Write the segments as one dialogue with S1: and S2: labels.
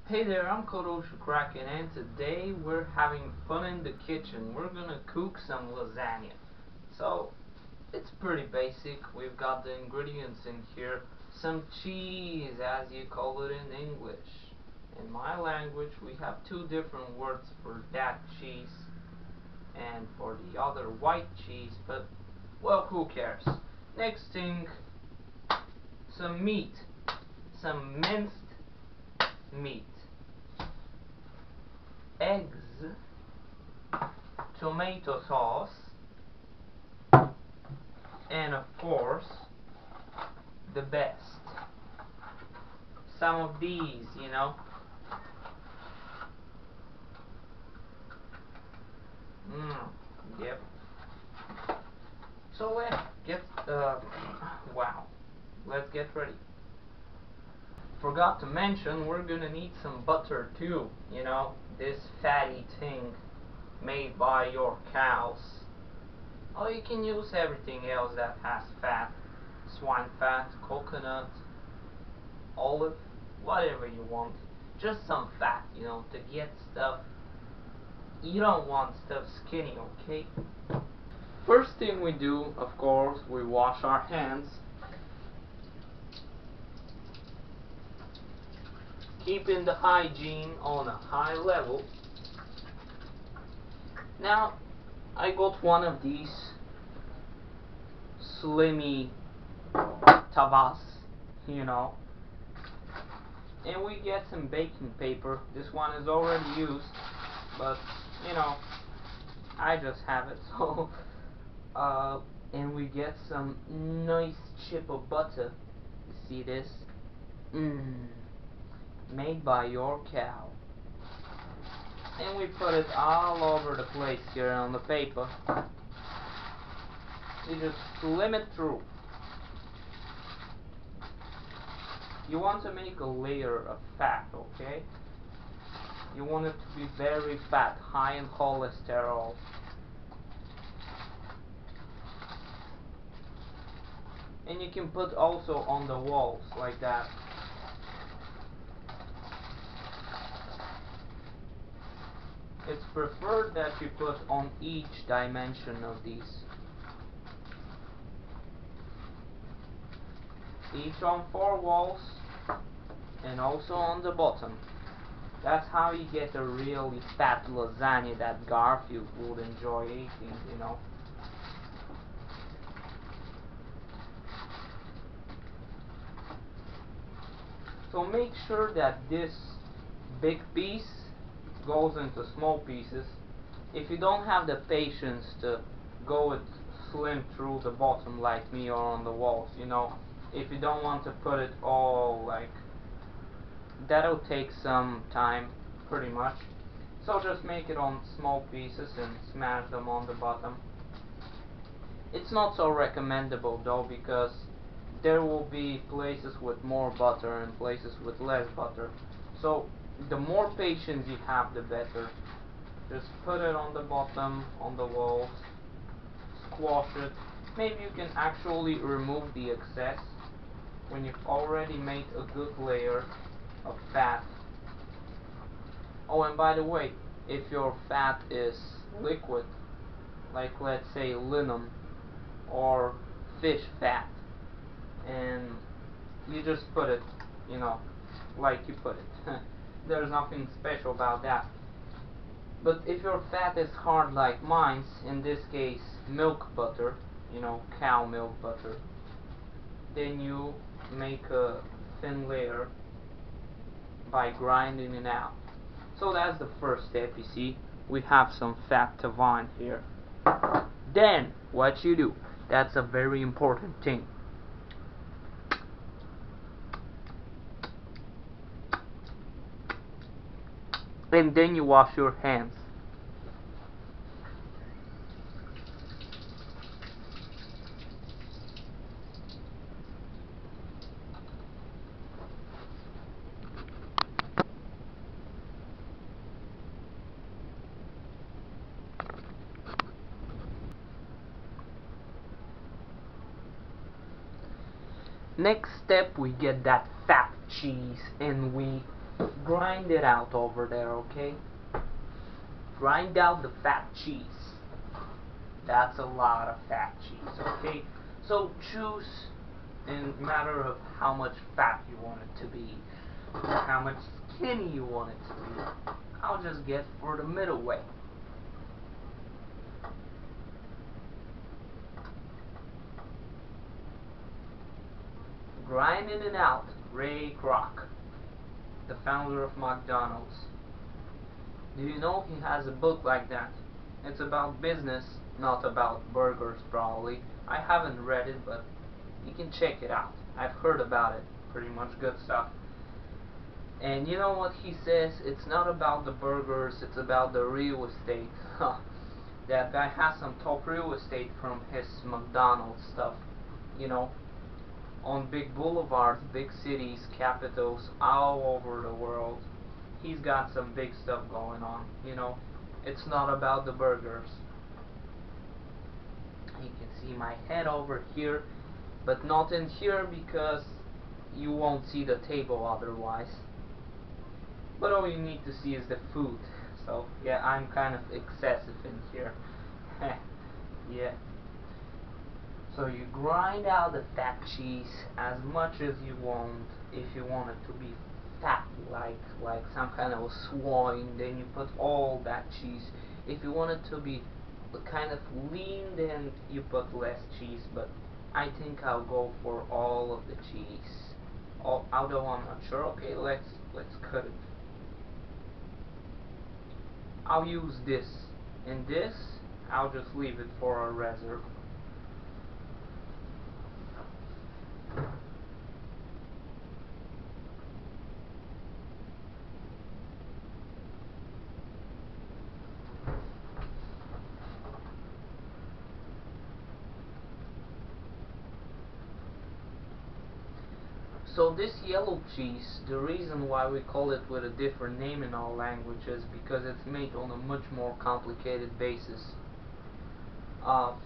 S1: Hey there, I'm Kodosha Kraken, and today we're having fun in the kitchen. We're gonna cook some lasagna. So, it's pretty basic. We've got the ingredients in here. Some cheese, as you call it in English. In my language, we have two different words for that cheese and for the other white cheese, but, well, who cares? Next thing, some meat. Some minced meat. Eggs, tomato sauce, and of course the best, some of these, mm, yep. So wow, let's get ready. Forgot to mention, we're gonna need some butter too, this fatty thing made by your cows. Or you can use everything else that has fat, swine fat, coconut, olive, whatever you want. Just some fat, to get stuff. You don't want stuff skinny, okay? First thing we do, of course, we wash our hands. Keeping the hygiene on a high level. Now, I got one of these slimmy tavas, and we get some baking paper. This one is already used, but I just have it. So and we get some nice chip of butter. You see this? Made by your cow. And we put it all over the place here on the paper. You just slim it through. You want to make a layer of fat, okay? You want it to be very fat, high in cholesterol. And you can put also on the walls like that. It's preferred that you put on each dimension of these. Each on 4 walls and also on the bottom. That's how you get a really fat lasagna that Garfield would enjoy eating, So make sure that this big piece goes into small pieces. If you don't have the patience to go it slim through the bottom like me or on the walls, if you don't want to put it all like, that'll take some time pretty much. So just make it on small pieces and smash them on the bottom. It's not so recommendable though, because there will be places with more butter and places with less butter. So the more patience you have, the better. Just put it on the bottom, on the walls, squash it. Maybe you can actually remove the excess when you've already made a good layer of fat. Oh, and by the way, if your fat is liquid, like let's say linum or fish fat, and you just put it, like you put it. There's nothing special about that. But if your fat is hard like mine's, in this case milk butter, cow milk butter, then you make a thin layer by grinding it out. So that's the first step. You see, we have some fat tavan here. Then what you do, that's a very important thing. And then you wash your hands. Next step, we get that fat cheese and we Grind it out over there, okay? Grind out the fat cheese. That's a lot of fat cheese, okay? So choose in matter of how much fat you want it to be, or how much skinny you want it to be. I'll just get for the middle way. Grinding it out, Ray Kroc, the founder of McDonald's. Do you know he has a book like that? It's about business, not about burgers probably. I haven't read it, but you can check it out. I've heard about it. Pretty much good stuff. And you know what he says? It's not about the burgers, it's about the real estate. That guy has some top real estate from his McDonald's stuff. You know, on big boulevards, big cities, capitals, all over the world. He's got some big stuff going on, you know. It's not about the burgers. You can see my head over here, but not in here because you won't see the table otherwise. But all you need to see is the food. So yeah, I'm kind of excessive in here. Yeah. So you grind out the fat cheese as much as you want. If you want it to be fat, like some kind of a swine, then you put all that cheese. If you want it to be kind of lean, then you put less cheese. But I think I'll go for all of the cheese. Although I'm not sure. Okay, let's cut it. I'll use this, and this I'll just leave it for a reserve. So this yellow cheese, the reason why we call it with a different name in our language is because it's made on a much more complicated basis.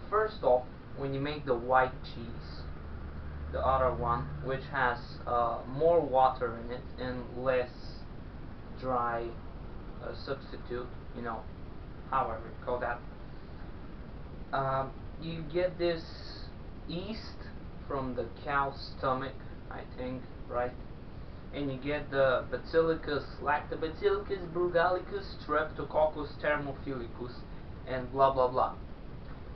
S1: First off, when you make the white cheese, the other one, which has more water in it and less dry substitute, you know, however you call that, you get this yeast from the cow's stomach, I think, right? And you get the Bacillus, Lactobacillus burgallicus, Streptococcus thermophilicus, and blah blah blah.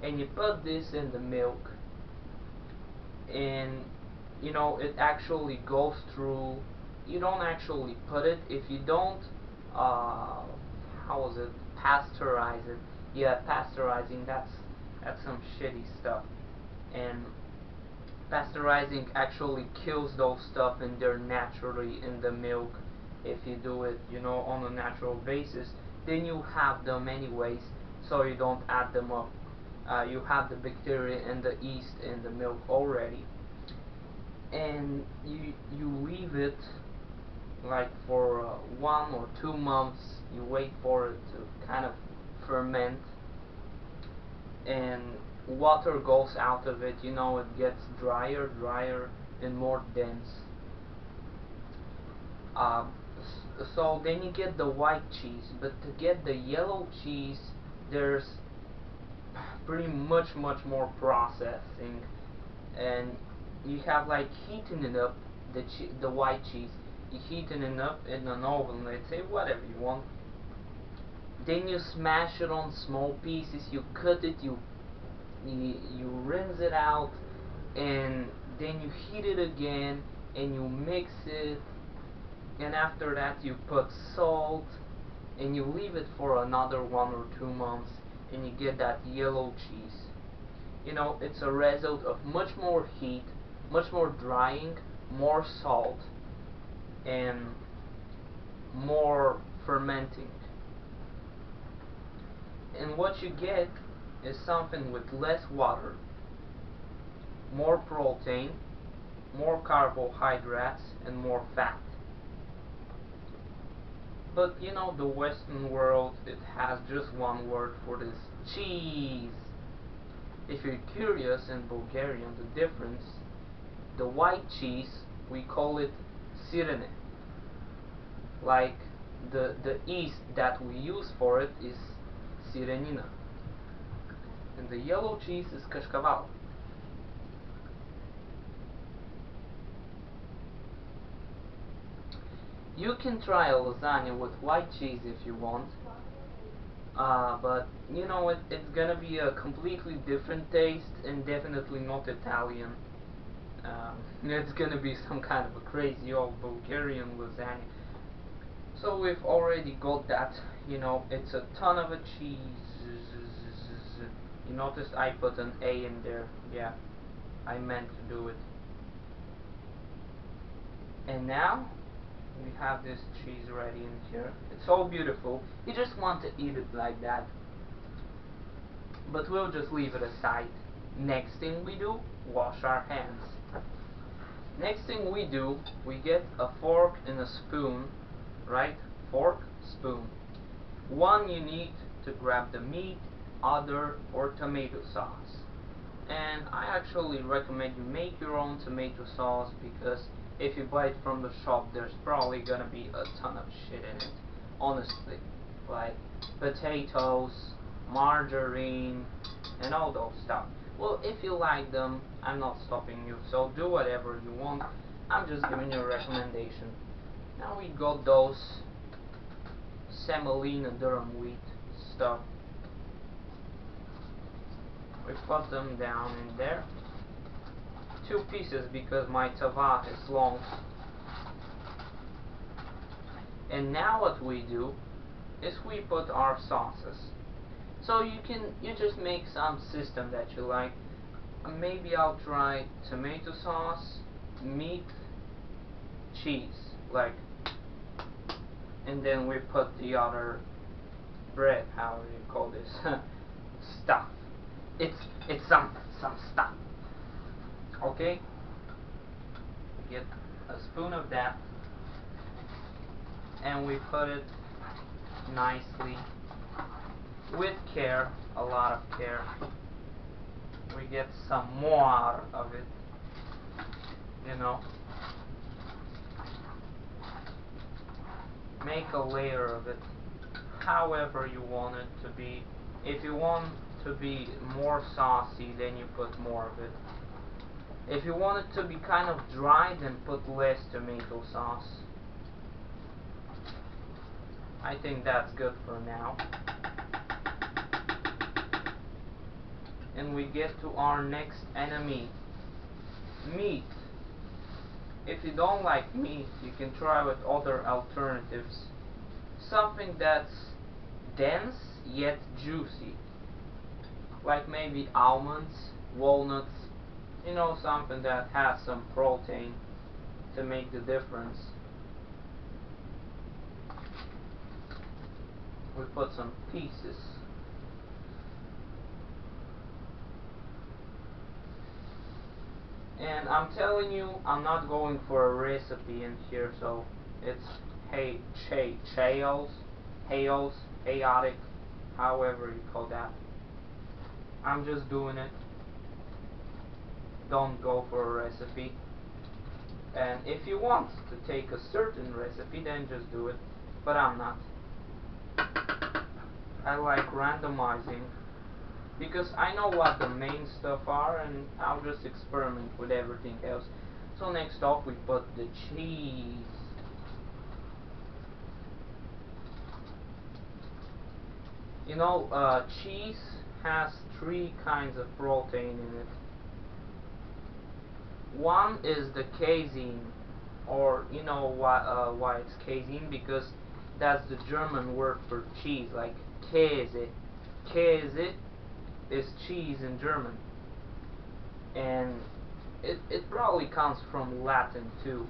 S1: And you put this in the milk, and you know it actually goes through. You don't actually put it if you don't. How was it? Pasteurize it. Yeah, pasteurizing. That's some shitty stuff. And pasteurizing actually kills those stuff in there naturally in the milk. If you do it, you know, on a natural basis, then you have them anyways, so you don't add them up. You have the bacteria and the yeast in the milk already, and you leave it like for 1 or 2 months. You wait for it to kind of ferment, and water goes out of it. You know, it gets drier and more dense. uh, so then you get the white cheese, but to get the yellow cheese there's pretty much more processing, and you have like heating it up, the white cheese. You heating it up in an oven, let's say, whatever you want. Then you smash it on small pieces, you cut it, you rinse it out, and then you heat it again, and you mix it, and after that you put salt, and you leave it for another 1 or 2 months, and you get that yellow cheese. You know, it's a result of much more heat, much more drying, more salt, and more fermenting. And what you get is something with less water, more protein, more carbohydrates, and more fat. But you know, the Western world, it has just one word for this: cheese. If you're curious in Bulgarian the difference, the white cheese, we call it sirene. Like the yeast that we use for it is sirenina, and the yellow cheese is kashkaval. You can try a lasagna with white cheese if you want, but you know it's gonna be a completely different taste and definitely not Italian. It's gonna be some kind of a crazy old Bulgarian lasagna. So we've already got that. You know, it's a ton of a cheese. You noticed I put an A in there. Yeah, I meant to do it. And now we have this cheese ready in here. It's so beautiful. You just want to eat it like that. But we'll just leave it aside. Next thing we do, wash our hands. Next thing we do, we get a fork and a spoon, right? Fork, spoon. One you need to grab the meat, other for tomato sauce. And I actually recommend you make your own tomato sauce, because if you buy it from the shop, there's probably gonna be a ton of shit in it, honestly, like potatoes, margarine, and all those stuff. Well, if you like them, I'm not stopping you, so do whatever you want. I'm just giving you a recommendation. Now we got those semolina durum wheat stuff. We put them down in there. 2 pieces because my tava is long. And now what we do is we put our sauces. So you just make some system that you like. Maybe I'll try tomato sauce, meat, cheese, like, and then we put the other bread, however you call this, stuff. It's some stuff. Okay? Get a spoon of that, and we put it nicely, with care, a lot of care. We get some more of it, you know. Make a layer of it, however you want it to be. If you want to be more saucy, then you put more of it. If you want it to be kind of dry, then put less tomato sauce. I think that's good for now. And we get to our next enemy, meat. If you don't like meat, you can try with other alternatives. Something that's dense yet juicy, like maybe almonds, walnuts, you know, something that has some protein to make the difference. We put some pieces. And I'm telling you, I'm not going for a recipe in here, so it's chaotic, however you call that. I'm just doing it. Don't go for a recipe. And if you want to take a certain recipe, then just do it. But I'm not. I like randomizing, because I know what the main stuff are, and I'll just experiment with everything else. So next off we put the cheese. You know, cheese has 3 kinds of protein in it. One is the casein, or you know why it's casein, because that's the German word for cheese, like Käse. Käse is cheese in German, and it probably comes from Latin too.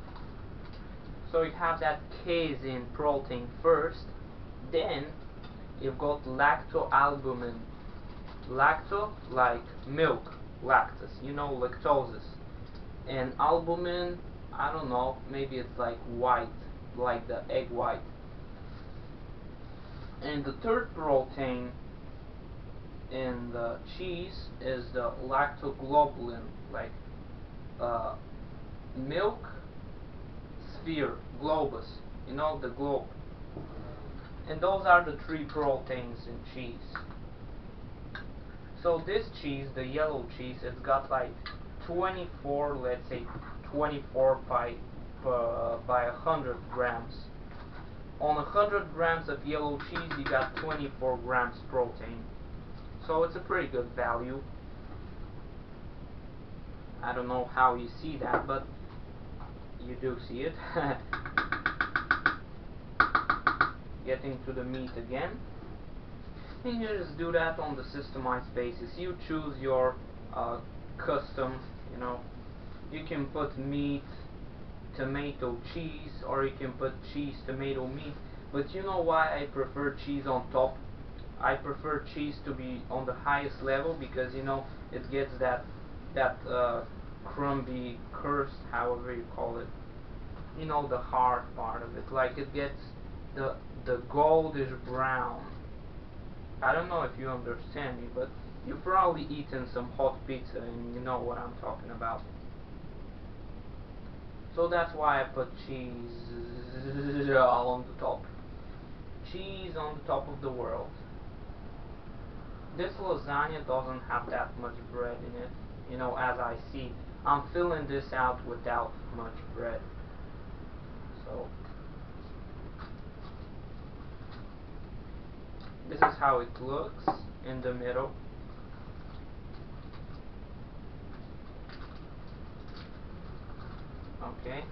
S1: So you have that casein protein first, then you've got lactoalbumin. Lacto, like milk, lactose, you know, lactoses. And albumin, I don't know, maybe it's like white, like the egg white. And the third protein in the cheese is the lactoglobulin, like milk sphere, globus. you know, the globe. And those are the three proteins in cheese. So this cheese, the yellow cheese, it's got like 24, let's say 24 by 100 grams. On 100 grams of yellow cheese, you got 24 grams protein. So it's a pretty good value. I don't know how you see that, but you do see it. Getting to the meat again. And you just do that on the systemized basis. You choose your custom, you know. You can put meat, tomato, cheese, or you can put cheese, tomato, meat. But you know why I prefer cheese on top? I prefer cheese to be on the highest level because, you know, it gets that crumbly crust, however you call it. You know, the hard part of it. Like it gets the goldish brown. I don't know if you understand me, but you've probably eaten some hot pizza and you know what I'm talking about. So that's why I put cheese all on the top. Cheese on the top of the world. This lasagna doesn't have that much bread in it. You know, as I see, I'm filling this out without much bread. So this is how it looks in the middle. Okay.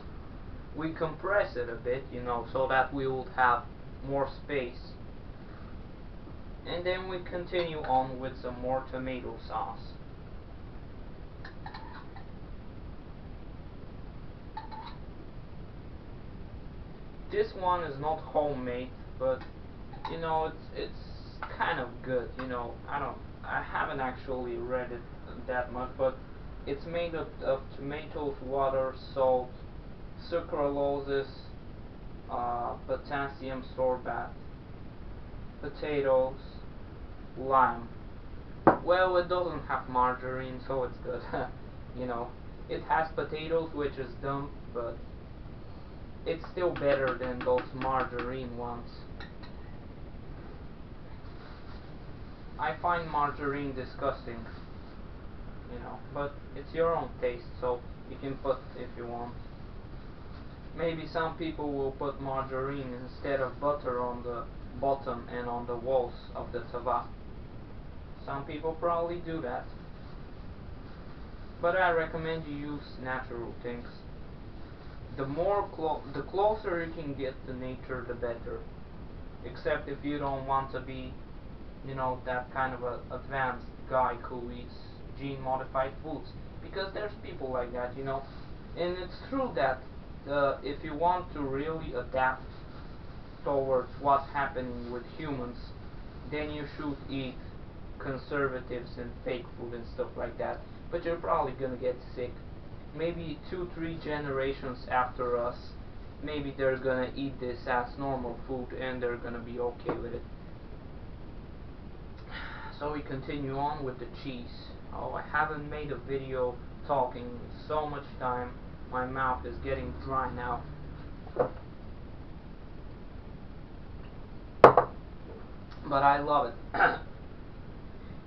S1: We compress it a bit, you know, so that we would have more space. And then we continue on with some more tomato sauce. This one is not homemade, but you know, it's kind of good, you know. I haven't actually read it that much, but it's made of tomatoes, water, salt, sucralose, potassium sorbate, potatoes, lime. Well, it doesn't have margarine, so it's good. You know, it has potatoes, which is dumb, but it's still better than those margarine ones. I find margarine disgusting, you know, but it's your own taste, so you can put if you want. Maybe some people will put margarine instead of butter on the bottom and on the walls of the tava. Some people probably do that, but I recommend you use natural things. The closer you can get to nature, the better. Except if you don't want to be, you know, that kind of a advanced guy who eats gene modified foods, because there's people like that, you know. And it's true that if you want to really adapt towards what's happening with humans, then you should eat conservatives and fake food and stuff like that. But you're probably gonna get sick. Maybe 2-3 generations after us, maybe they're gonna eat this as normal food and they're gonna be okay with it. So we continue on with the cheese. Oh, I haven't made a video talking so much time. My mouth is getting dry now. But I love it.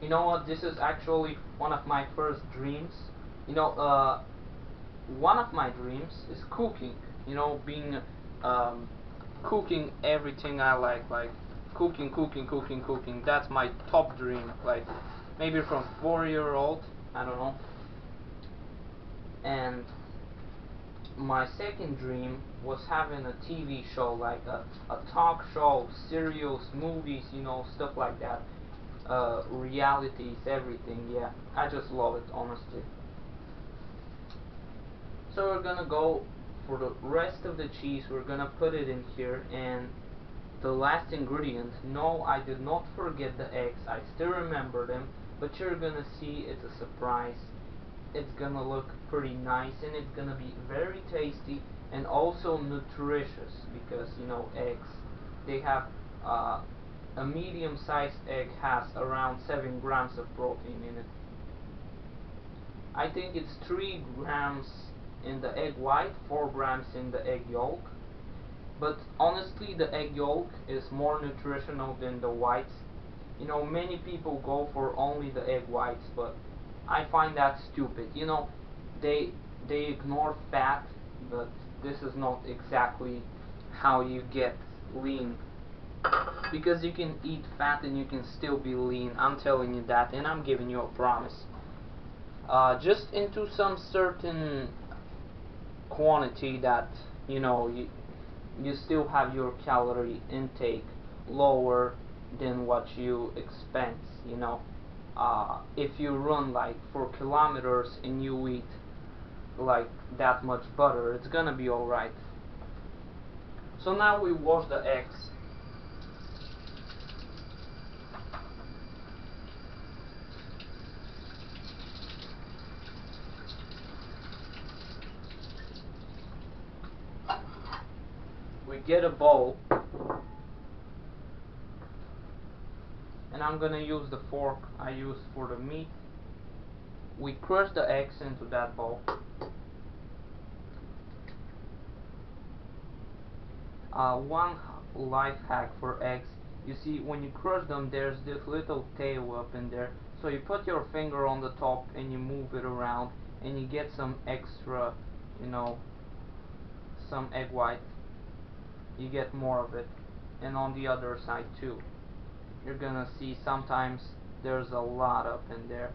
S1: You know what? This is actually one of my first dreams. You know, one of my dreams is cooking. You know, being cooking everything I like cooking. That's my top dream. Like maybe from 4-year-old, I don't know. And my second dream was having a TV show, like a talk show, serials, movies, you know, stuff like that. Realities, everything. Yeah, I just love it, honestly. So we're gonna go for the rest of the cheese. We're gonna put it in here, and the last ingredient. No, I did not forget the eggs. I still remember them, but you're gonna see it's a surprise. It's gonna look pretty nice, and it's gonna be very tasty and also nutritious, because you know, eggs, they have a medium-sized egg has around 7 grams of protein in it. I think it's 3 grams in the egg white, 4 grams in the egg yolk. But honestly, the egg yolk is more nutritional than the whites. You know, many people go for only the egg whites, but I find that stupid. You know, they they ignore fat, but this is not exactly how you get lean. Because you can eat fat and you can still be lean. I'm telling you that, and I'm giving you a promise. Just into some certain quantity that you know you still have your calorie intake lower than what you expense. You know, if you run like 4 kilometers and you eat like that much butter, it's gonna be alright. So now we wash the eggs. We get a bowl, and I'm gonna use the fork I used for the meat. We crush the eggs into that bowl. One life hack for eggs, you see, when you crush them, there's this little tail up in there. So you put your finger on the top and you move it around, and you get some extra, you know, some egg white. You get more of it, and on the other side too. You're gonna see sometimes there's a lot up in there,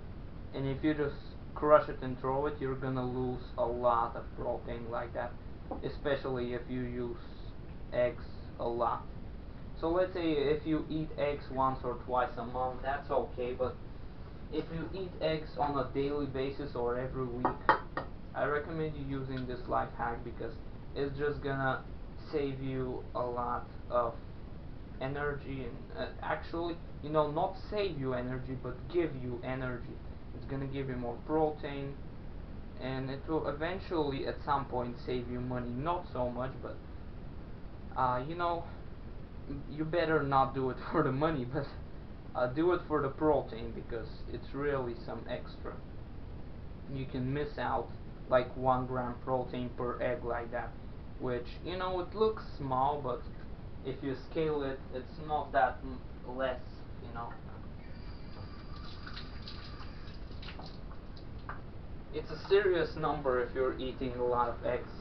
S1: and if you just crush it and throw it, you're gonna lose a lot of protein like that, especially if you use eggs a lot. So let's say if you eat eggs once or twice a month, that's okay, but if you eat eggs on a daily basis or every week, I recommend you using this life hack, because it's just gonna save you a lot of energy, and actually, you know, not save you energy, but give you energy. It's gonna give you more protein, and it will eventually at some point save you money. Not so much, but you know, you better not do it for the money, but do it for the protein, because it's really some extra. You can miss out like 1 gram protein per egg like that, which, you know, it looks small, but if you scale it, it's not that less, you know. It's a serious number if you're eating a lot of eggs.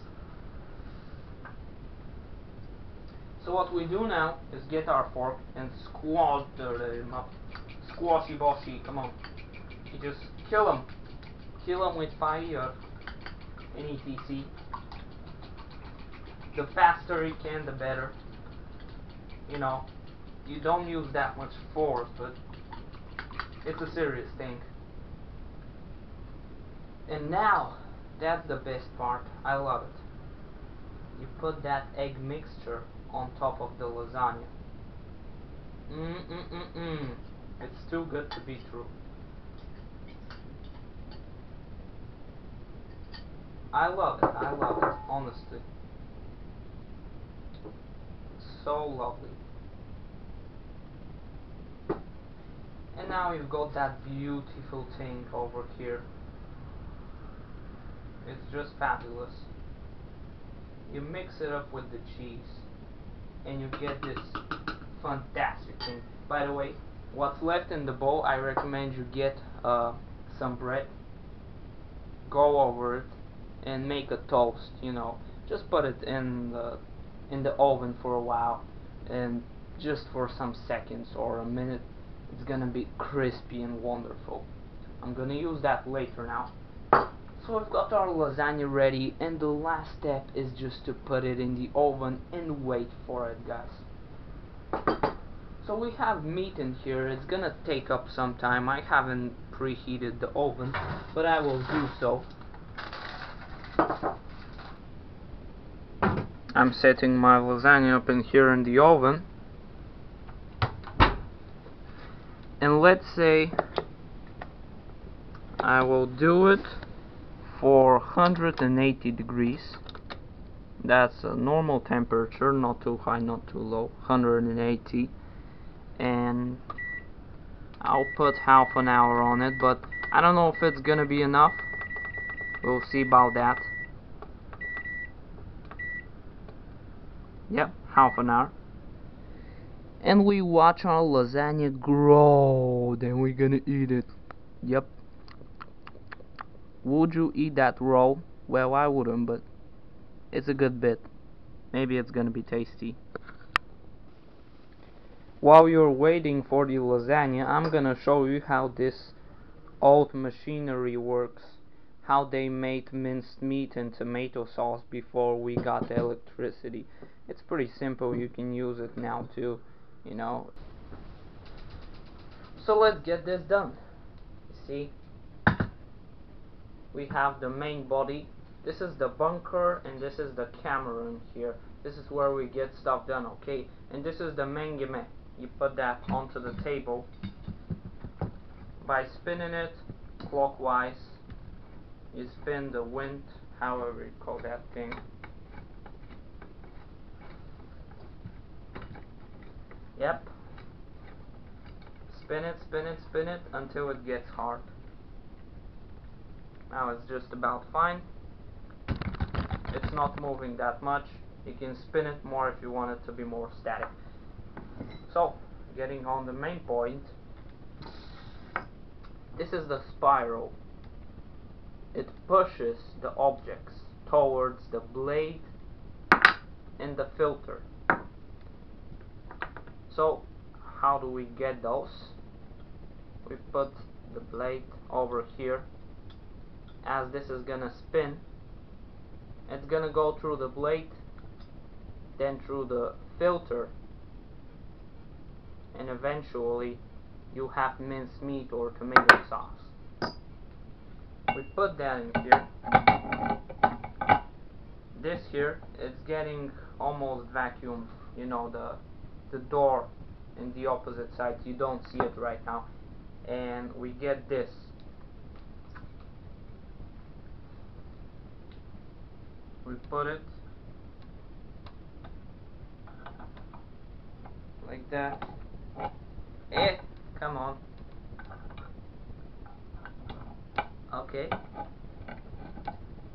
S1: So what we do now is get our fork and squash them up. Squashy boshy, come on. You just kill them. Kill them with fire and etc. The faster you can, the better. You know, you don't use that much force, but it's a serious thing. And now, that's the best part. I love it. You put that egg mixture on top of the lasagna. It's too good to be true. I love it, honestly. It's so lovely. And now you've got that beautiful thing over here. It's just fabulous. You mix it up with the cheese, and you get this fantastic thing. By the way, what's left in the bowl, I recommend you get some bread, go over it, and make a toast. You know, just put it in the oven for a while, and just for some seconds or a minute, it's gonna be crispy and wonderful. I'm gonna use that later now. So we've got our lasagna ready, and the last step is just to put it in the oven and wait for it, guys. So we have meat in here. It's gonna take up some time. I haven't preheated the oven, but I will do so. I'm setting my lasagna up in here in the oven, and let's say I will do it for 180 degrees. That's a normal temperature, not too high, not too low. 180, and I'll put half an hour on it, but I don't know if it's gonna be enough. We'll see about that. Yep, half an hour. And we watch our lasagna grow. Then we're gonna eat it. Yep. Would you eat that raw? Well, I wouldn't, but it's a good bit. Maybe it's gonna be tasty. While you're waiting for the lasagna, I'm gonna show you how this old machinery works. How they made minced meat and tomato sauce before we got the electricity. It's pretty simple. You can use it now too, you know. So let's get this done. See, we have the main body. This is the bunker and this is the camera in here. This is where we get stuff done, okay? And this is the mengeme. You put that onto the table by spinning it clockwise. You spin the wind, however you call that thing. Yep. Spin it, spin it, spin it until it gets hard. Now it's just about fine. It's not moving that much. You can spin it more if you want it to be more static. So, getting on the main point, this is the spiral. It pushes the objects towards the blade and the filter. So, how do we get those? We put the blade over here. As this is gonna spin, it's gonna go through the blade, then through the filter, and eventually you have minced meat or tomato sauce. We put that in here. This here, it's getting almost vacuumed. You know, the door in the opposite side, you don't see it right now. And we get this. We put it like that. Come on. Okay.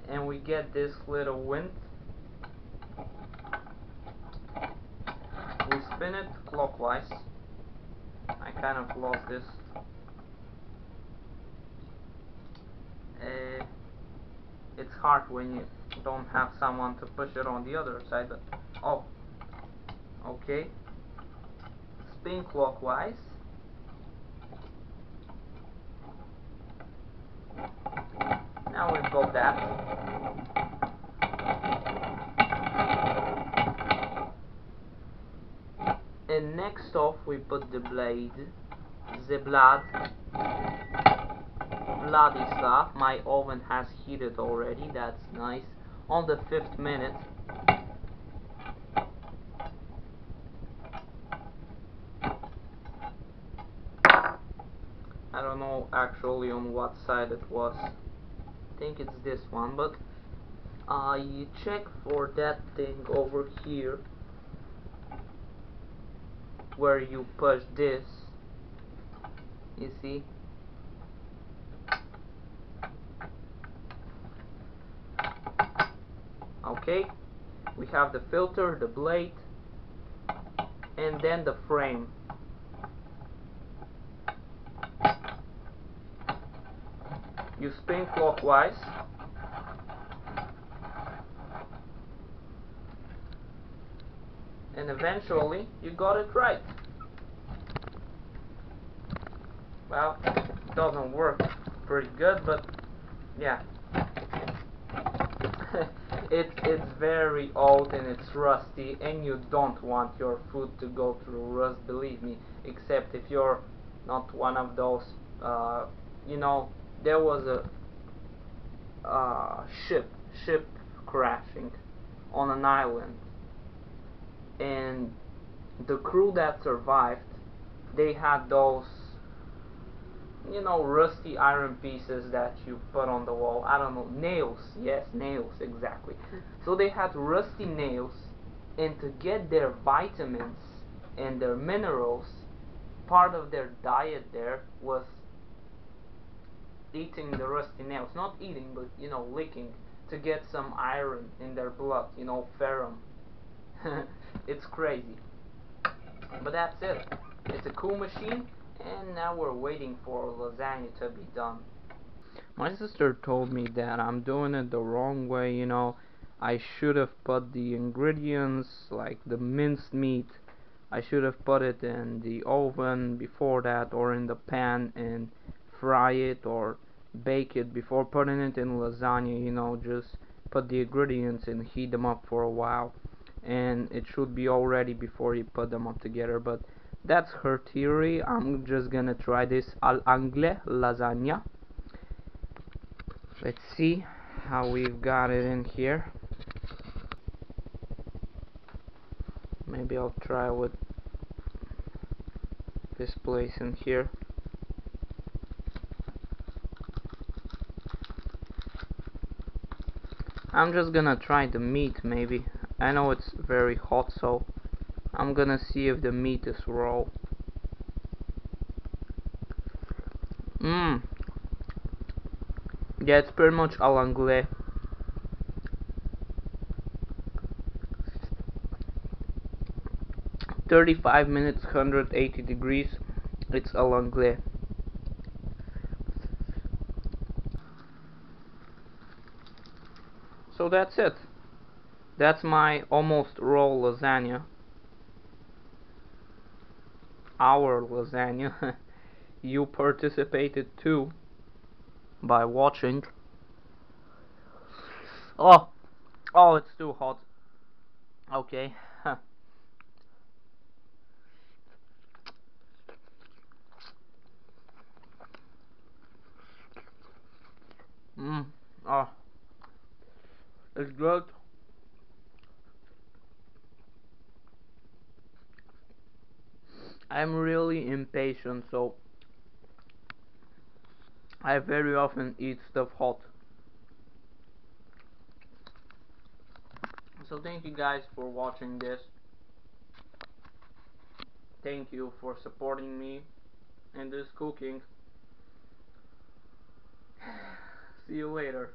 S1: And we get this little wind. We spin it clockwise. I kind of lost this. It's hard when you don't have someone to push it on the other side, but oh, okay. Spin clockwise. Now we've got that. And next off we put the blade, the bloody stuff. My oven has heated already, that's nice. On the 5th minute. I don't know actually on what side it was. I think it's this one, but you check for that thing over here where you push this, you see. Okay, we have the filter, the blade, and then the frame. You spin clockwise, and eventually you got it right. Well, it doesn't work pretty good, but yeah. It's very old and it's rusty, and you don't want your food to go through rust, believe me, except if you're not one of those, you know, there was a ship crashing on an island, and the crew that survived, they had those, you know, rusty iron pieces that you put on the wall. I don't know, nails. Yes, nails, exactly. So they had rusty nails, and to get their vitamins and their minerals, part of their diet there was eating the rusty nails. Not eating, but, you know, licking to get some iron in their blood, you know, ferrum. It's crazy. But that's it. It's a cool machine, and now we're waiting for lasagna to be done. My sister told me that I'm doing it the wrong way, you know. I should have put the ingredients, like the minced meat, I should have put it in the oven before that, or in the pan, and fry it or bake it before putting it in lasagna, you know. Just put the ingredients and heat them up for a while, and it should be all ready before you put them up together. But that's her theory. I'm just gonna try this al angle lasagna. Let's see how we've got it in here. Maybe I'll try with this place in here. I'm just gonna try the meat, maybe. I know it's very hot, so I'm gonna see if the meat is raw. Mmm. Yeah, it's pretty much à l'anglais. "35 minutes, 180 degrees. It's à l'anglais." So that's it. That's my almost raw lasagna. Our lasagna. You participated too by watching. Oh, oh, it's too hot. Okay. Mmm. Oh, it's good. I'm really impatient, so I very often eat stuff hot. So thank you guys for watching this. Thank you for supporting me in this cooking. See you later.